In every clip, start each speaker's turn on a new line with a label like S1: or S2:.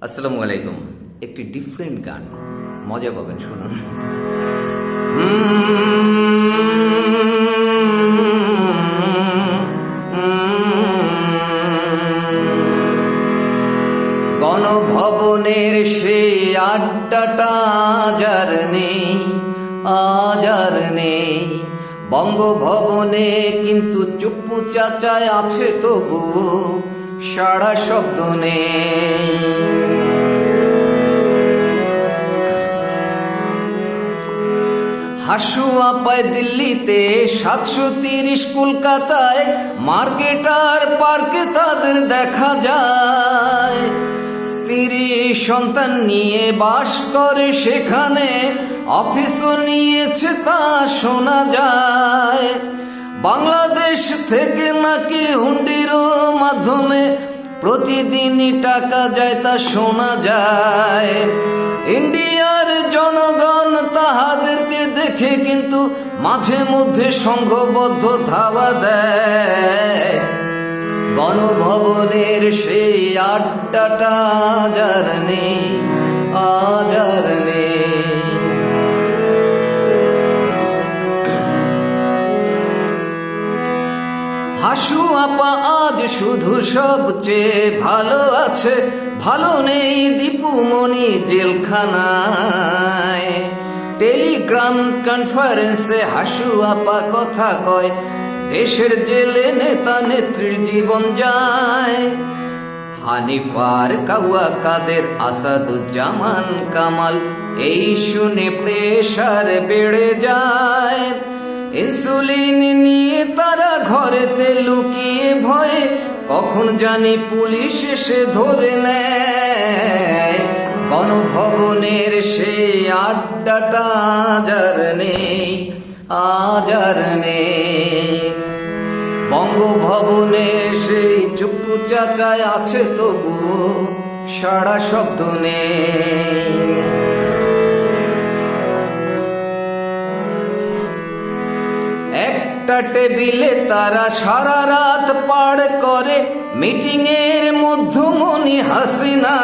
S1: আসসালামু আলাইকুম। একটি ডিফারেন্ট গান, মজা পাবেন, শুনুন। গণভবনের সে আড্ডাটা আজ আর নেই। বঙ্গভবনে কিন্তু চুপ্পু চাচায় আছে তবু সারা শব্দ নেই। হাসুয়া পায় দিল্লিতে, 730 কলকাতায়, মার্কেট আর পার্কে তাদের দেখা যায়। স্ত্রী সন্তান নিয়ে বাস করে সেখানে, অফিসও নিয়েছে তা শোনা যায়। বাংলাদেশ থেকে নাকি হুন্ডির মাধ্যমে প্রতিদিনই টাকা যায় তা শোনা যায়। ইন্ডিয়ার জনগণ তাহাদেরকে দেখে কিন্তু মাঝে মধ্যে সংঘবদ্ধ ধাওয়া দেয়। গণভবনের সেই আড্ডাটা আজ আর নেই। হাসু আপা আজ শুধু সবচেয়ে ভালো আছে, ভালো নেই দীপুমণি জেলখানায়। টেলিগ্রাম কনফারেন্সে হাসু আপা কথা কয়, দেশের জেলে নেতা নেত্রীর জীবন যায়। হানিফার কাওয়া কাদের, আসাদুজ্জামান কামাল, এই শুনে প্রেশার বেড়ে যায়। ইনসুলিন নিয়ে তারা ঘরেতে লুকিয়ে ভয়ে, কখন জানি পুলিশ এসে ধরে নেয়। গণভবনের সেই আড্ডাটা আজ আর নেই। বঙ্গভবনে সেই চুপ্পু চাচায় আছে তবু সারা শব্দ নেই। একটা টেবিলে তারা সারা রাত পার করে, মিটিং এর মধ্যমণি হাসিনা।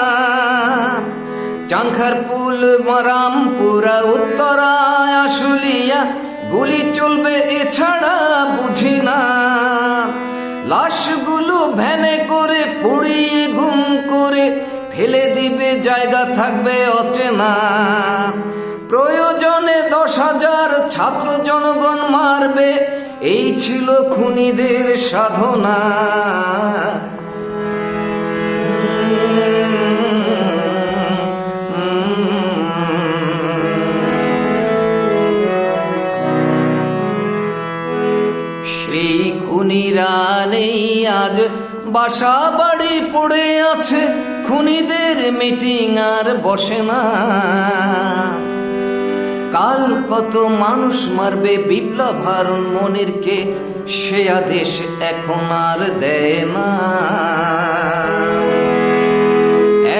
S1: চাংখারপুল, রামপুরা, উত্তরায়, আশুলিয়া, গুলি চলবে এছাড়া বুঝি না। লাশগুলো ভ্যানে করে পুড়িয়ে গুম করে ফেলে দিবে, জায়গা থাকবে অচেনা। প্রয়োজনে 10,000 ছাত্র জনগণ মারবে, এই ছিল খুনিদের সাধনা। সেই খুনিরা নেই আজ, বাসা বাড়ি পড়ে আছে, খুনিদের মিটিং আর বসে না। কাল কত মানুষ মারবে বিপ্লব হারুন মনিরকে, সে আদেশ এখন আর দেয় না।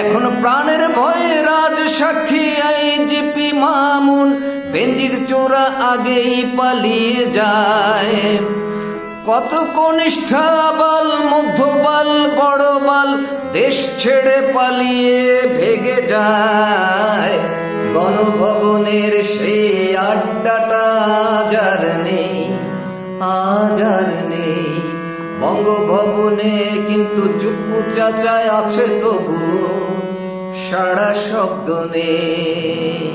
S1: এখন প্রাণের ভয়ে রাজ সাক্ষী আইজিপি মামুন, বেনজির চোরা আগেই পালিয়ে যায়। কত কনিষ্ঠা বাল, মধ্যবাল, বড় বাল দেশ ছেড়ে পালিয়ে ভেগে যায়। গণভবনের সেই আড্ডাটা আজ আর নেই। বঙ্গভবনে কিন্তু চুপ্পু চাচায় আছে তবু সারা শব্দ নেই।